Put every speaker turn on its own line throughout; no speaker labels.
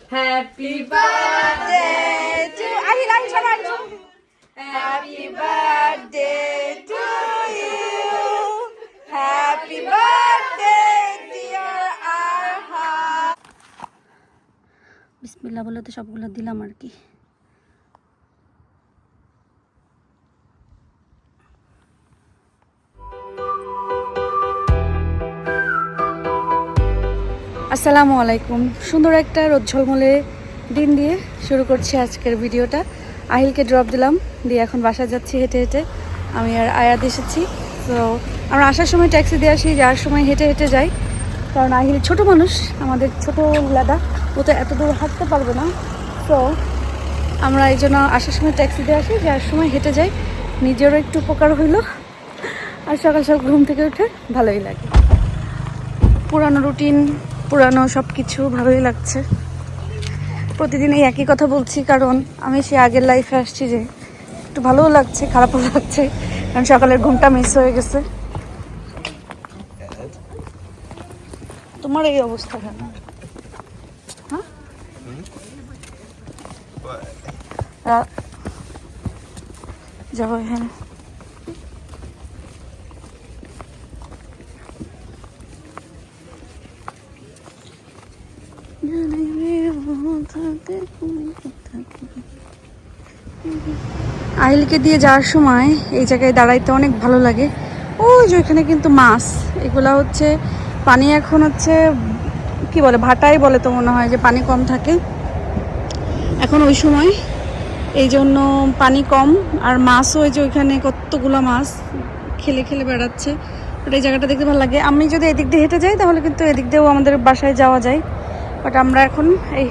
Happy birthday to Ahil Ahil সবাই Happy birthday to you. Happy birthday dear Arha.
বিসমিল্লাহ বলে তো সবগুলো দিলাম আর কি। আসসালামু আলাইকুম। সুন্দর একটা রোদ ঝলমলে দিন দিয়ে শুরু করছি আজকের ভিডিওটা। আহিলকে ড্রপ দিলাম, দিয়ে এখন বাসায় যাচ্ছি হেঁটে হেঁটে। আমি আর আয়াত এসেছি। তো আমরা আসার সময় ট্যাক্সি দিয়ে আসি, যাওয়ার সময় হেঁটে হেঁটে যাই, কারণ আহিল ছোট মানুষ, আমাদের ছোট লাদা, ও তো এত দূর হাঁটতে পারবে না। তো আমরা এই জন্য আসার সময় ট্যাক্সি দিয়ে আসি, যাওয়ার সময় হেঁটে যাই। নিজেরও একটু উপকার হইলো, আর সকাল সকাল ঘুম থেকে উঠে ভালোই লাগে। পুরানো রুটিন, পুরানো সব কিছু ভালোই লাগছে। প্রতিদিন এই একই কথা বলছি, কারণ আমি সে আগের লাইফে আসছি, যে একটু ভালোও লাগছে, খারাপও লাগছে, কারণ সকালের ঘুমটা মিস হয়ে গেছে। তোমার এই অবস্থা কেন? হ্যাঁ, যাবো এখানে। আহিলকে দিয়ে যাওয়ার সময় এই জায়গায় দাঁড়াইতে অনেক ভালো লাগে। ওই যে ওইখানে কিন্তু মাছ, এগুলা হচ্ছে পানি এখন হচ্ছে কি বলে, ভাটাই বলে তো মনে হয়, যে পানি কম থাকে এখন ওই সময়, এই জন্য পানি কম। আর মাছও ওই যে ওইখানে কতগুলো মাছ খেলে খেলে বেড়াচ্ছে। বাট এই জায়গাটা দেখতে ভালো লাগে। আমি যদি এদিক দিয়ে হেঁটে যাই তাহলে কিন্তু এদিক দিয়েও আমাদের বাসায় যাওয়া যায়, বাট আমরা এখন এই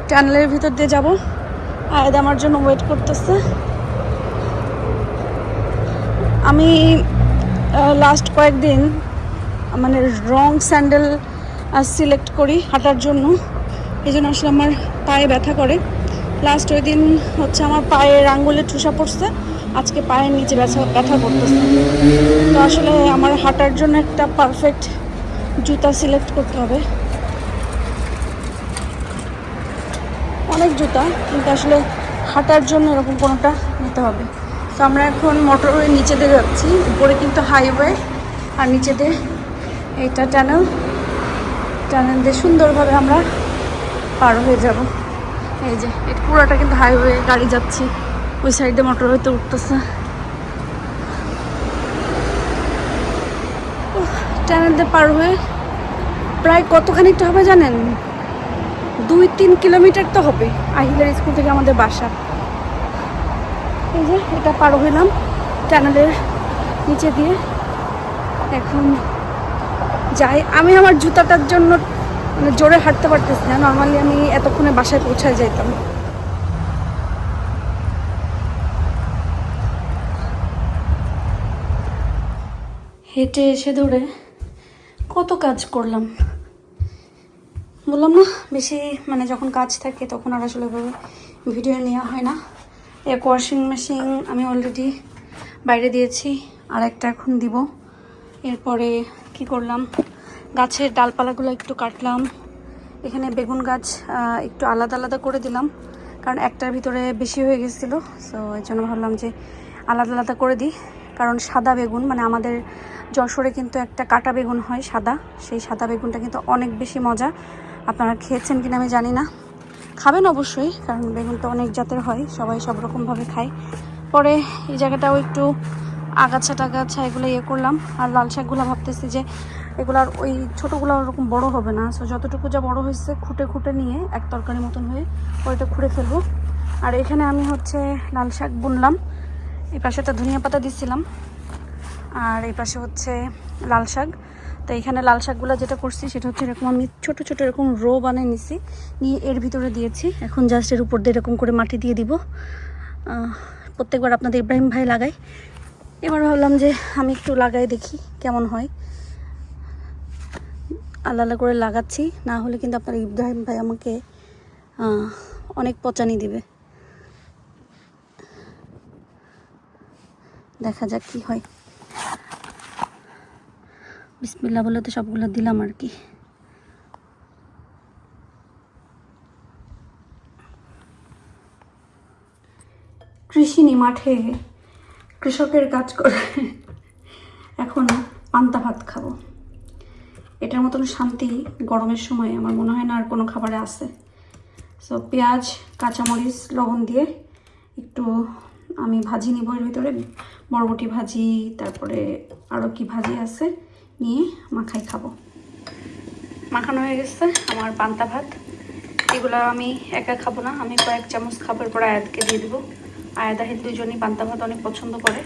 টানেলের ভিতর দিয়ে যাব। আয়াদ আমার জন্য ওয়েট করতেছে। আমি লাস্ট কয়েকদিন মানে রং স্যান্ডেল সিলেক্ট করি হাঁটার জন্য, এই জন্য আসলে আমার পায়ে ব্যথা করে। লাস্ট ওই দিন হচ্ছে আমার পায়ের আঙ্গুলে ঠুসা পড়ছে, আজকে পায়ের নিচে ব্যথা করতেছে। তো আসলে আমার হাঁটার জন্য একটা পারফেক্ট জুতা সিলেক্ট করতে হবে। অনেক জুতা, কিন্তু আসলে হাঁটার জন্য এরকম কোনোটা নিতে হবে। তো আমরা এখন মোটরওয়ে নিচে দিয়ে যাচ্ছি, উপরে কিন্তু হাইওয়ে, আর নিচে দিয়ে এইটা টানেল দিয়ে সুন্দরভাবে আমরা পার হয়ে যাব। এই যে এটা পুরোটা কিন্তু হাইওয়ে, গাড়ি যাচ্ছি, ওই সাইডে মোটরওয়েতে উঠতেছে। টানেল দিয়ে পার হয়ে প্রায় কতখানিকটা হবে জানেন? 2-3 কিলোমিটার তো হবে আহিলের স্কুল থেকে আমাদের বাসা। এই যে এটা পার হইলাম টানেলের নিচে দিয়ে, এখন যাই। আমি আমার জুতাটার জন্য মানে জোরে হাঁটতে পারতেছি না, নর্মালি আমি এতক্ষণে বাসায় পৌঁছায় যাইতাম। হেঁটে এসে ধরে কত কাজ করলাম, বললাম না বেশি, মানে যখন কাজ থাকে তখন আর আসলে ভিডিও নেওয়া হয় না। এক ওয়াশিং মেশিন আমি অলরেডি বাইরে দিয়েছি, আর একটা এখন দিব। এরপরে কি করলাম, গাছের ডালপালাগুলো একটু কাটলাম। এখানে বেগুন গাছ একটু আলাদা আলাদা করে দিলাম, কারণ একটার ভিতরে বেশি হয়ে গেছিলো। সো এই জন্য ভাবলাম যে আলাদা আলাদা করে দিই, কারণ সাদা বেগুন মানে আমাদের যশোরে কিন্তু একটা কাটা বেগুন হয় সাদা, সেই সাদা বেগুনটা কিন্তু অনেক বেশি মজা। আপনারা খেয়েছেন কিনা আমি জানি না, খাবেন অবশ্যই, কারণ বেগুন তো অনেক জাতের হয়, সবাই সব রকমভাবে খায়। পরে এই জায়গাটাও একটু আগাছা টাগাছা এগুলো করলাম। আর লাল শাকগুলো ভাবতেছি যে এগুলার ওই ছোটোগুলো ওরকম বড় হবে না, সো যতটুকু যা বড় হয়েছে খুঁটে খুঁটে নিয়ে এক তরকারি মতন হয়ে ওইটা খুঁড়ে ফেলবো। আর এখানে আমি হচ্ছে লাল শাক বুনলাম, এই পাশে একটা ধনিয়া পাতা দিচ্ছিলাম, আর এই পাশে হচ্ছে লাল শাক। তো এখানে লাল শাকগুলো যেটা করছি সেটা হচ্ছে এরকম আমি ছোট ছোট এরকম রো বানিয়ে নিছি, নিয়ে এর ভিতরে দিয়েছি। এখন জাস্ট এর উপর দিয়ে এরকম করে মাটি দিয়ে দিব। প্রত্যেকবার আপনাদের ইব্রাহিম ভাই লাগাই, এবার ভাবলাম যে আমি একটু লাগাই দেখি কেমন হয়। আল্লাহ আল্লাহ করে লাগাচ্ছি, না হলে কিন্তু আপনার ইব্রাহিম ভাই আমাকে অনেক পচানি দিবে। দেখা যাক কি হয়। বিসমিল্লাহ বলে তো সবগুলো দিলাম আর কি। কৃষিনী মাঠে কৃষকের কাজ করে এখন পান্তা ভাত খাবো। এটার মতন শান্তি গরমের সময় আমার মনে হয় না আর কোনো খাবারে আছে। সো পেঁয়াজ, কাঁচামরিচ, লবণ দিয়ে একটু আমি ভাজি নিব। এর ভিতরে বরবটি ভাজি, তারপরে আরও কি ভাজি আছে নিয়ে মাখাই খাবো। মাখানো হয়ে গেছে আমার পান্তা ভাত। এগুলো আমি একা খাবো না, আমি কয়েক চামচ খাবার পর আয়াতকে দিয়ে দেবো। আয়াত আহিল দুজনই পান্তা ভাত অনেক পছন্দ করে।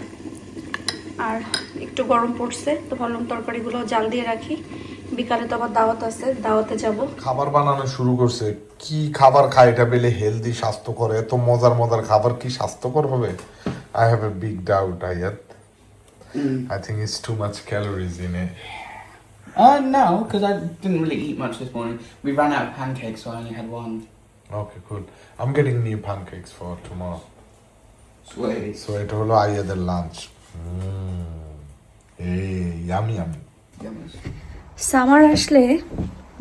আর একটু গরম পড়ছে তো ভাবলাম তরকারিগুলো জাল দিয়ে রাখি, বিকালে তো আবার দাওয়াত আছে, দাওয়াতে যাব।
খাবার বানানো শুরু করছে। কি খাবার খায় এটা পেলে হেলদি, স্বাস্থ্যকর? এত মজার মজার খাবার কি স্বাস্থ্যকর হবে? I have a big doubt আয়াত। I think it's too much calories in it.
No, because I didn't really eat much this morning. We ran out of pancakes, so I only had one.
Okay, cool. I'm getting new pancakes for tomorrow.
Sweet.
So এটা হলো আয়াদের lunch. এই yummy yummy.
Summer আসলে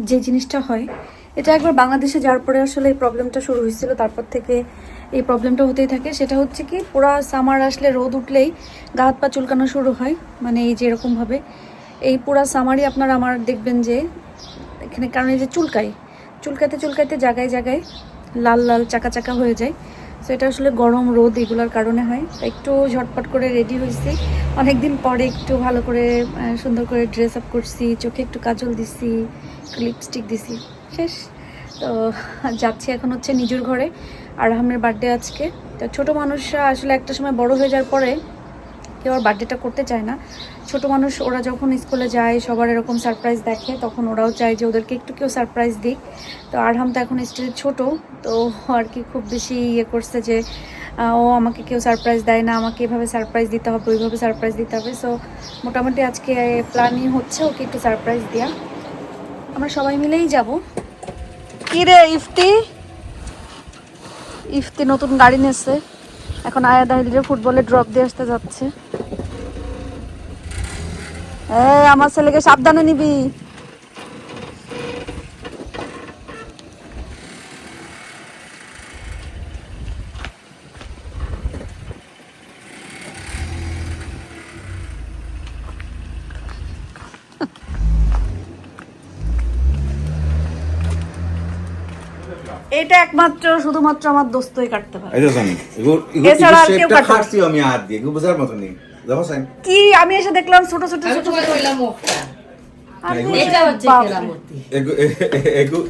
যে জিনিসটা হয়, এটা একবার বাংলাদেশে যাওয়ার পরে আসলে এই প্রবলেমটা শুরু হয়েছিল, তারপর থেকে এই প্রবলেমটা হতেই থাকে। সেটা হচ্ছে কি, পুরা সামার আসলে রোদ উঠলেই গা হাত পা চুলকানো শুরু হয়। মানে এই যে এরকমভাবে এই পুরা সামারই আপনারা আমার দেখবেন যে এখানে, কারণ এই যে চুলকাইতে চুলকাইতে জায়গায় জায়গায় লাল লাল চাকা চাকা হয়ে যায়। সো এটা আসলে গরম রোদ এগুলোর কারণে হয়। একটু ঝটপট করে রেডি হয়েছি, অনেকদিন পরে একটু ভালো করে সুন্দর করে ড্রেস আপ করছি, চোখে একটু কাজল দিছি, লিপস্টিক দিছি, শেষ। তো যাচ্ছি এখন হচ্ছে নিজের ঘরে। আর আহমের বার্থডে আজকে। তো ছোটো মানুষরা আসলে একটা সময় বড় হয়ে যাওয়ার পরে কেউ আর বার্থডেটা করতে চায় না। ছোট মানুষ ওরা যখন স্কুলে যায়, সবার এরকম সারপ্রাইজ দেখে, তখন ওরাও চায় যে ওদেরকে একটু কেউ সারপ্রাইজ দিক। তো আরহাম তো এখন স্টিল ছোট, তো আর কি খুব বেশি ইয়ে করছে যে ও আমাকে কেউ সারপ্রাইজ দেয় না, আমাকে এভাবে সারপ্রাইজ দিতে হবে, ওইভাবে সারপ্রাইজ দিতে হবে। সো মোটামুটি আজকে প্ল্যানিং হচ্ছে ওকে একটু সারপ্রাইজ দেওয়া। আমরা সবাই মিলেই যাব। কি রে ইফতি? ইফতি নতুন গাড়ি নিয়েছে, এখন আয়াদ আহিলের ফুটবলে ড্রপ দিয়ে আসতে যাচ্ছে। আমার ছেলেকে সাবধানে নিবি। এটা একমাত্র শুধুমাত্র আমার দোস্তই কাটতে পারে। এছাড়া আর কেউ কাটতে পারে
আমি হাত দিয়ে বুঝার মতো নেই।
কি আমি এসে দেখলাম ছোট ছোট ছোট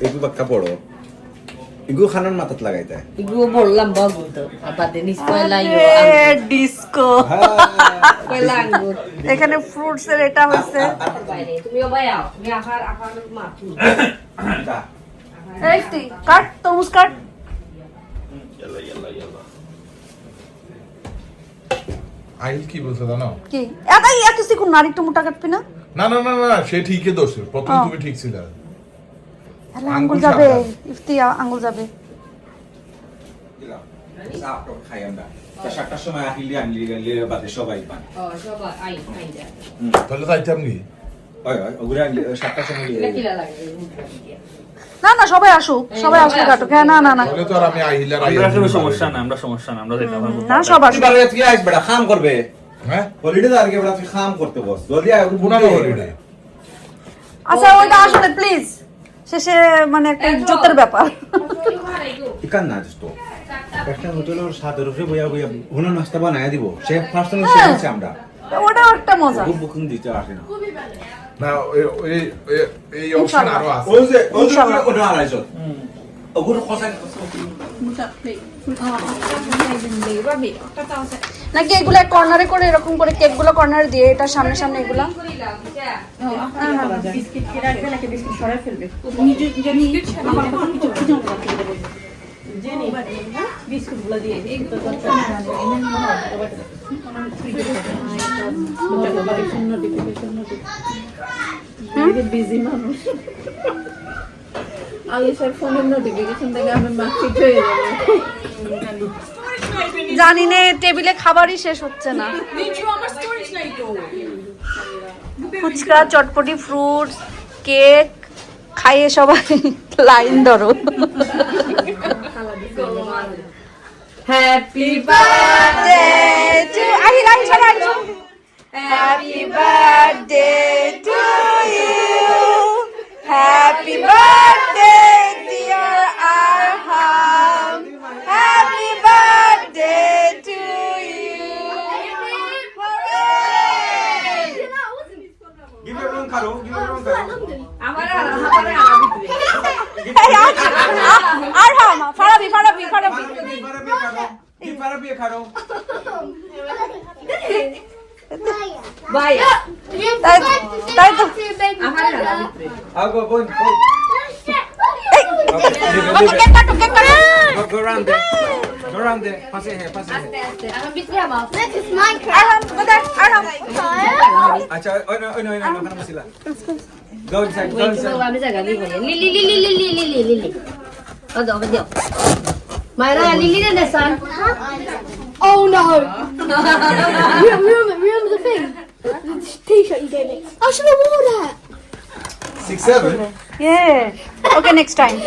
এগু বাক্কা পড়ো, এগু খানার মাথাত লাগাইতে
ইগু বললাম বলতো আবার দেনিস কয়লাইও
ডিস্কো এখানে ফ্রুটস এর এটা হচ্ছে।
তুমি ওবাই আও, তুমি আফার মাথু
এই তুই কাট, তরমুজ কাট।
আইল কি বলছে জানো?
কি এত সিকুন না, একটু মোটা কাটবি না?
না না না না, সে ঠিকই দোষে, প্রথম তুমি ঠিক ছিল।
আঙ্গুল যাবে ইফতি, আঙ্গুল যাবে।
খাই আমরা 7টার সময় আহিলি আনলি বাদে সবাই পান।
সবাই আই যা
তাহলে যাইতাম কি?
ওই ওগুলা 7টার সময়
কিলা লাগে
না না, সবাই আসুক, সবাই আসলে কাটুক। হ্যাঁ না না না,
তাহলে তো আর আমি আহিলার
আমরা সমস্যা না, আমরা যেতে পারবো
না সব আসুক।
বারে তুই আইস বেটা খাম করবে।
হ্যাঁ
হলিডে আর কি বেটা তুই খাম করতে বস জলদি আয়
পুনানো হলিডে।
আচ্ছা ওইটা আসলে প্লিজ শেষে মানে একটা ইজ্জতের ব্যাপার।
ইকান না দোস্ত, একটা হোটেলের সাদের উপরে বইয়া বইয়া হুনা নাস্তা বানায় দিব, সে ফার্স্ট টাইম শিখেছে আমরা।
ওটাও একটা মজা।
খুব বুকিং দিতে আসে না
না এই অপশন আরো আছে।
ওই যে ওটা আড়াইশো ওগুলো খসাই
নাকি এগুলো কর্নারে করে এরকম করে কেকগুলো কর্নারে দিয়ে এটা সামনে সামনে এগুলো
বিজি মানুষ আলিশার ফোনের নোটিফিকেশন থেকে আমি মার্কশিট হয়ে যাবে।
জানি না, টেবিলে খাবারই শেষ হচ্ছে না। ফুচকা, চটপটি, ফ্রুটস, কেক খাইয়ে সবাই লাইন ধরো।
Happy
birthday to Ahil Happy birthday to you. Happy birthday dear Arham. Happy birthday to you.
Give everyone karo, give everyone karo.
Arham, Farabi.
Give Farabi a karo.
Vaya.
তাই তো
I'll go, go.
ওকে cake কাটো
Go around there. Go around there. Pass it here, pass it here.
Arham কোথায় Arham
Acha, oh no, makan apa sila. Go inside, go inside.
Vamos a Lili. Video. Mayra, Lili na nasan?
Oh no! remember the thing? The t-shirt you gave me. I should have worn that.
6, 7.
yeah okay next time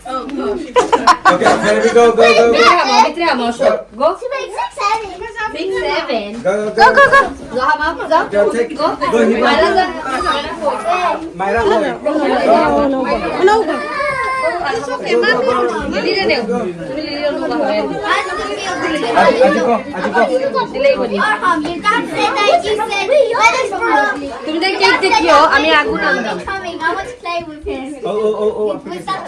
Okay, there we go.
Vitramos. Go. 6, 7.
Go. Go, take. Go, Mayra, go.
Lili na neo.
Arham, your dad said that you said, let us go.
তুমি দেখ cake দেখিও আমি আগুন আনলাম
Coming, I want to play with him.
Oh.
With that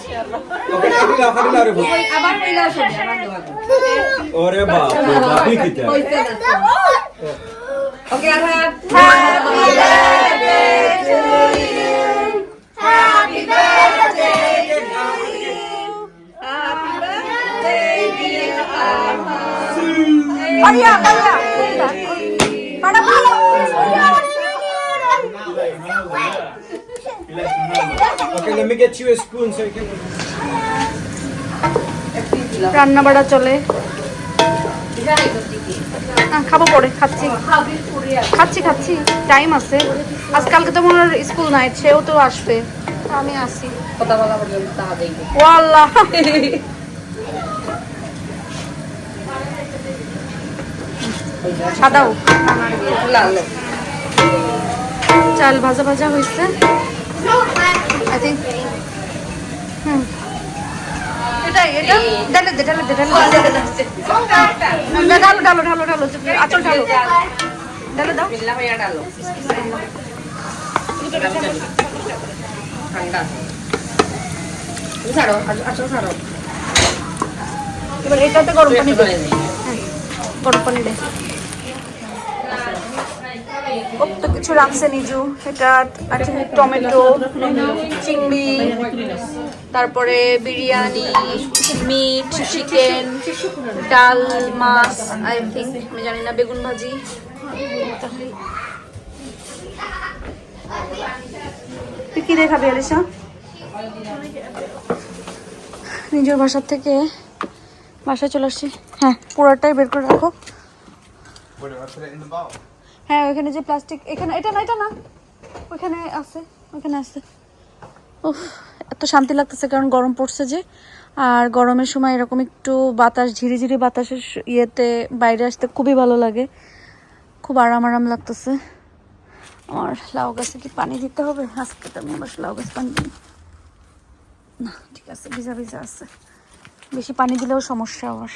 Okay, Fadila, rebo.
আবার কইলা শুন আবার দেওয়া
Ore baap, bapi kita.
Okay R
Okay, let me get you a spoon so you can.
রান্না বাড়া চলে খাবো পরে খাচ্ছি টাইম আছে আজকালকে তো মনে হয় স্কুল নাই সেও তো আসবে আমি আসি
কথা বলা পর্যন্ত তা দেখব
ওয়াল্লাহ সাদাও
লাল
চাল ভাজা হয়েছে আই থিঙ্ক এটা ডালে দে ডালো আচল ঢালো ডালে দাও
বিল্লা ভাইয়া ডালো ঠান্ডা ছাড়ো আচ্ছা ছাড়ো
এবার এটাতে গরম পানি দে গরম পানি দে কত কিছু রাখছে নিজু এটা টমেটো চিংড়ি তারপরে বিরিয়ানি মিট চিকেন ডাল মাছ আই থিঙ্ক আমি জানি না বেগুন ভাজি তুই কি দেখাবি আলিশা নিজের বাসার থেকে বাসায় চলে আসছি হ্যাঁ পুরোটাই বের করে রাখো হ্যাঁ ওইখানে যে প্লাস্টিক এখানে এটা না ওইখানে আছে উফ এত শান্তি লাগতেছে কারণ গরম পড়ছে যে আর গরমের সময় এরকম একটু বাতাস ঝিরিঝিরি বাতাসের ইয়েতে বাইরে আসতে খুবই ভালো লাগে খুব আরাম লাগতেছে আমার লাউ গাছে কি পানি দিতে হবে আজকে তো আমি আবার লাউ গাছ পানি দিই না ঠিক আছে ভিজা আছে বেশি পানি দিলেও সমস্যা আবার